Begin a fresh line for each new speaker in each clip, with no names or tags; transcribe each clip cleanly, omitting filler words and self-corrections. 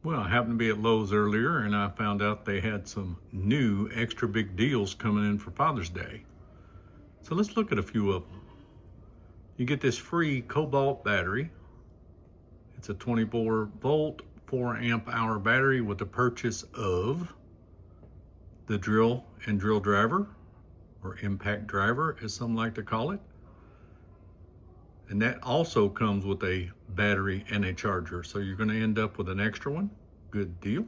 Well, I happened to be at Lowe's earlier and I found out they had some new extra big deals coming in for Father's Day. So let's look at a few of them. You get this free Kobalt battery. It's a 24 volt, 4 amp hour battery with the purchase of the drill and drill driver, or impact driver as some like to call it. And that also comes with a battery and a charger. So you're gonna end up with an extra one. Good deal.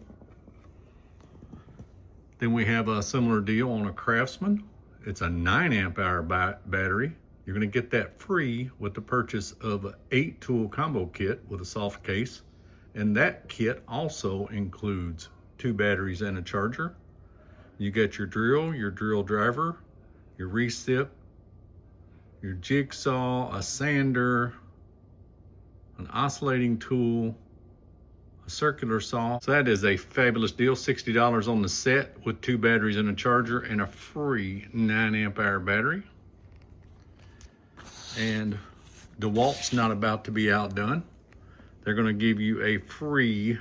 Then we have a similar deal on a Craftsman. It's a 9 amp hour battery. You're gonna get that free with the purchase of an 8 tool combo kit with a soft case. And that kit also includes 2 batteries and a charger. You get your drill driver, your recip, your jigsaw, a sander, an oscillating tool, a circular saw. So that is a fabulous deal. $60 on the set with 2 batteries and a charger and a free 9 amp hour battery. And DeWalt's not about to be outdone. They're gonna give you a free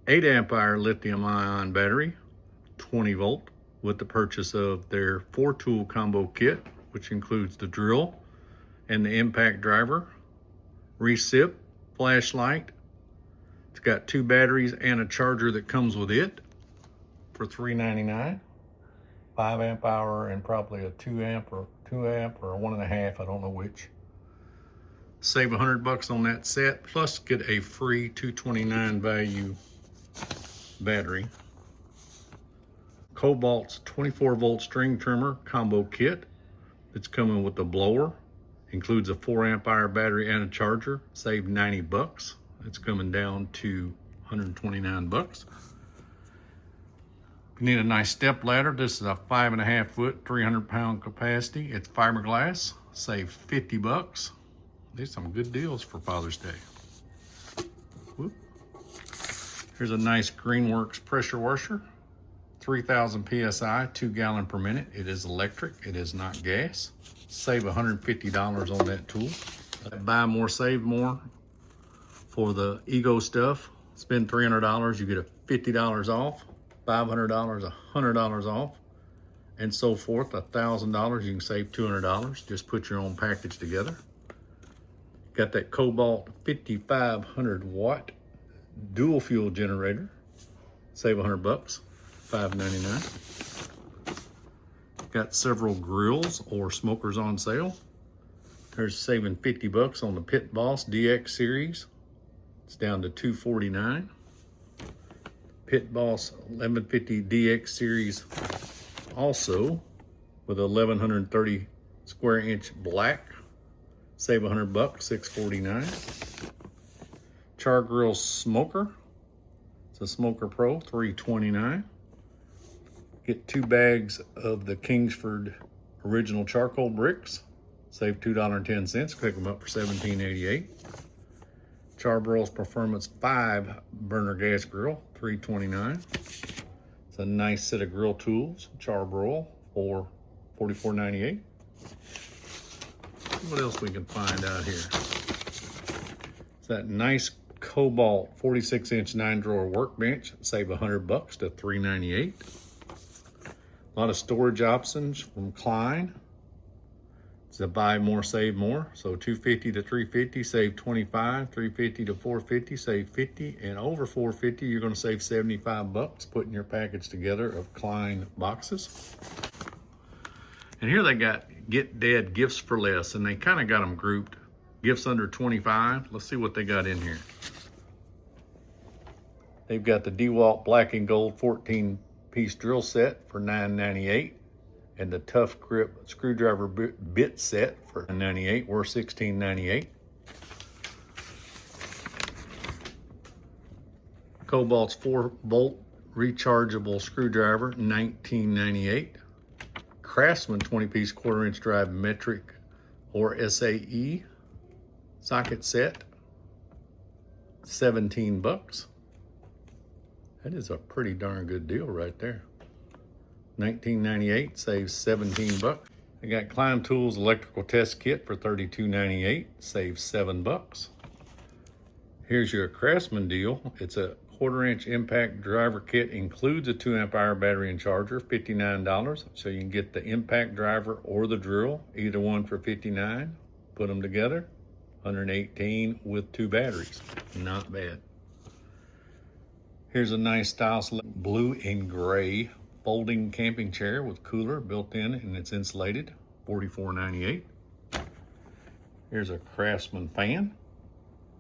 8 amp hour lithium ion battery, 20 volt, with the purchase of their 4 tool combo kit, which includes the drill and the impact driver, recip, flashlight. It's got 2 batteries and a charger that comes with it for $3.99. 5 amp hour and probably a 2 amp or 1.5, I don't know which. Save $100 on that set, plus get a free $229 value battery. Kobalt's 24 volt string trimmer combo kit. It's coming with the blower, includes a 4 amp hour battery and a charger. Save $90. It's coming down to $129. If you need a nice step ladder, this is a 5.5 foot, 300 pound capacity. It's fiberglass. Save $50. There's some good deals for Father's Day. Whoop. Here's a nice Greenworks pressure washer. 3,000 PSI, 2 gallon per minute. It is electric, it is not gas. Save $150 on that tool. Buy more, save more. For the Ego stuff, spend $300, you get a $50 off. $500, $100 off. And so forth, $1,000, you can save $200. Just put your own package together. Got that Kobalt 5500 watt dual fuel generator. Save $100. $5.99. Got several grills or smokers on sale. There's saving $50 on the Pit Boss DX series. It's down to $249. Pit Boss 1150 DX series also with 1130 square inch black. Save $100, $649. Char Grill smoker. It's a Smoker Pro, $329. Get 2 bags of the Kingsford original charcoal bricks. Save $2.10. Pick them up for $17.88. Charbroil's Performance 5 burner gas grill, $329. It's a nice set of grill tools. Charbroil for $44.98. What else we can find out here? It's that nice Kobalt 46 inch 9 drawer workbench. Save $100 to $398. A lot of storage options from Klein. It's a buy more, save more. So $250 to $350, save $25. $350 to $450, save $50. And over $450, you're gonna save $75 putting your package together of Klein boxes. And here they got Get Dad Gifts for Less, and they kind of got them grouped. Gifts under $25. Let's see what they got in here. They've got the DeWalt black and gold 14-piece drill set for $9.98, and the Tough Grip screwdriver bit set for $9.98, worth $16.98. Kobalt's 4-volt rechargeable screwdriver, $19.98. Craftsman 20-piece quarter-inch drive metric or SAE socket set, $17. That is a pretty darn good deal right there. $19.98 saves $17. I got Klein Tools electrical test kit for $32.98, saves $7. Here's your Craftsman deal. It's a 1/4-inch impact driver kit includes a 2-amp-hour battery and charger, $59. So you can get the impact driver or the drill, either one for $59. Put them together, $118 with 2 batteries. Not bad. Here's a nice style blue and gray folding camping chair with cooler built in and it's insulated, $44.98. Here's a Craftsman fan.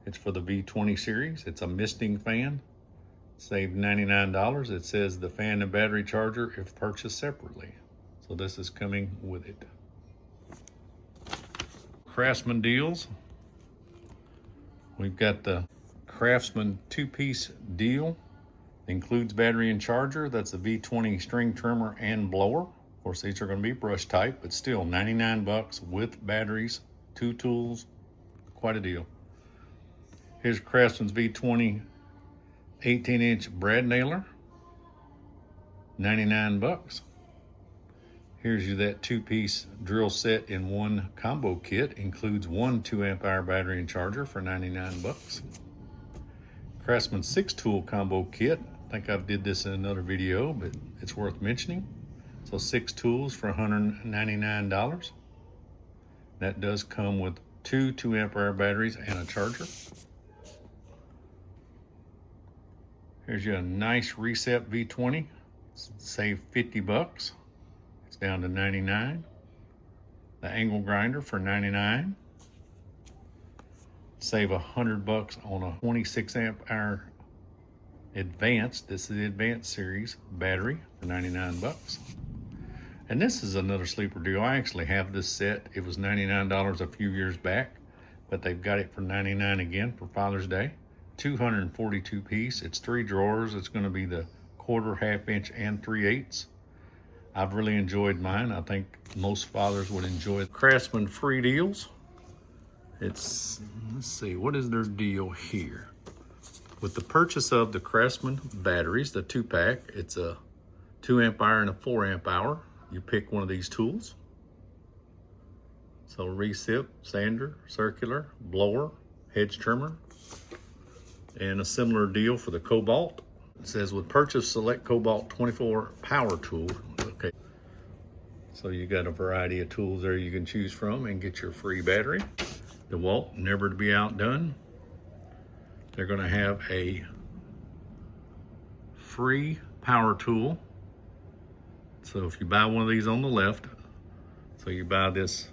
It's for the V20 series. It's a misting fan. Saved $99. It says the fan and battery charger if purchased separately. So this is coming with it. Craftsman deals. We've got the Craftsman 2-piece deal. Includes battery and charger. That's a V20 string trimmer and blower. Of course, these are going to be brush type, but still $99 with batteries, 2 tools, quite a deal. Here's Craftsman's V20 18-inch brad nailer, $99. Here's you that 2-piece drill set in 1 combo kit. Includes 1 2-amp-hour battery and charger for $99. Craftsman 6-tool combo kit. I think I did this in another video, but it's worth mentioning. So 6 tools for $199. That does come with 2 2-amp-hour batteries and a charger. Here's you a nice Recept V20. Save $50. It's down to $99. The angle grinder for $99. Save $100 on a 26-amp-hour advanced. This is the advanced series battery for $99. And this is another sleeper deal. I actually have this set. It was $99 a few years back, but they've got it for $99 again for Father's Day. 242 piece. It's 3 drawers. It's going to be the 1/4, 1/2 inch, and 3/8. I've really enjoyed mine. I think most fathers would enjoy it. Craftsman free deals. Let's see, what is their deal here? With the purchase of the Craftsman batteries, the 2-pack, it's a 2-amp-hour and a 4-amp-hour. You pick one of these tools. So recip, sander, circular, blower, hedge trimmer, and a similar deal for the Kobalt. It says with purchase, select Kobalt 24 power tool. Okay. So you got a variety of tools there you can choose from and get your free battery. DeWalt, never to be outdone. They're going to have a free power tool. So if you buy one of these on the left, so you buy this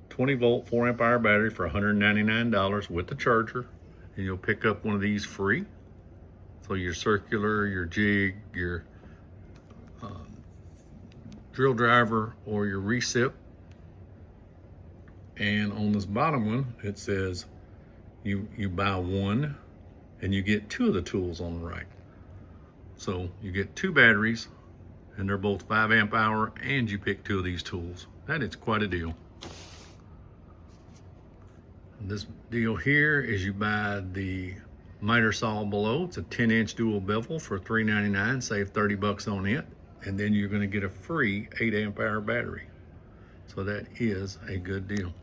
20-volt 4-amp-hour battery for $199 with the charger, and you'll pick up one of these free. So your circular, your jig, your drill driver, or your recip. And on this bottom one, it says you buy one and you get 2 of the tools on the right. So you get 2 batteries and they're both 5-amp-hour and you pick 2 of these tools. That is quite a deal. And this deal here is you buy the miter saw below. It's a 10-inch dual bevel for $3.99, save $30 on it. And then you're gonna get a free 8-amp-hour battery. So that is a good deal.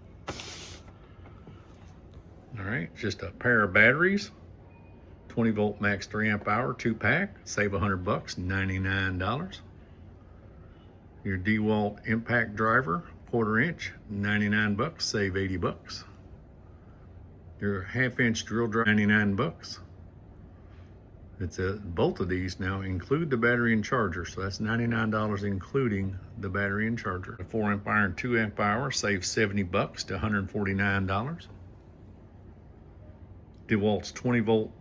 All right, just a pair of batteries, 20-volt max 3-amp-hour 2-pack, save $100, $99. Your DeWalt impact driver, 1/4 inch, $99, save $80. Your 1/2 inch drill driver, $99. It's both of these now include the battery and charger, so that's $99 including the battery and charger. The 4-amp-hour and 2-amp-hour save $70 to $149. DeWalt's 20-volt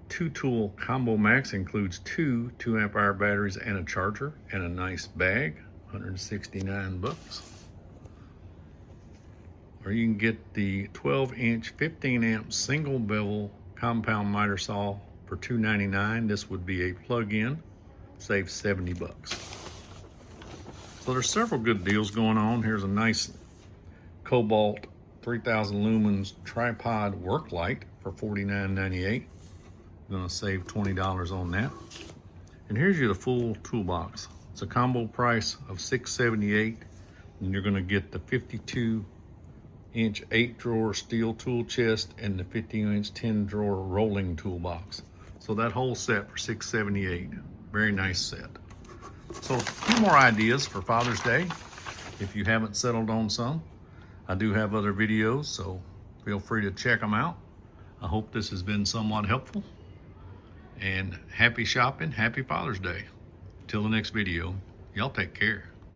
2-tool combo max includes 2 2-amp-hour batteries and a charger and a nice bag, $169. Or you can get the 12-inch 15-amp single bevel compound miter saw for $299. This would be a plug-in, save $70. So there's several good deals going on. Here's a nice Kobalt 3000 lumens tripod work light for $49.98. Gonna save $20 on that. And here's your the full toolbox. It's a combo price of $678, and you're gonna get the 52-inch 8-drawer steel tool chest and the 50-inch 10-drawer rolling toolbox. So that whole set for $678. Very nice set. So a few more ideas for Father's Day. If you haven't settled on some, I do have other videos, so feel free to check them out. I hope this has been somewhat helpful. And happy shopping, happy Father's Day. Till the next video, y'all take care.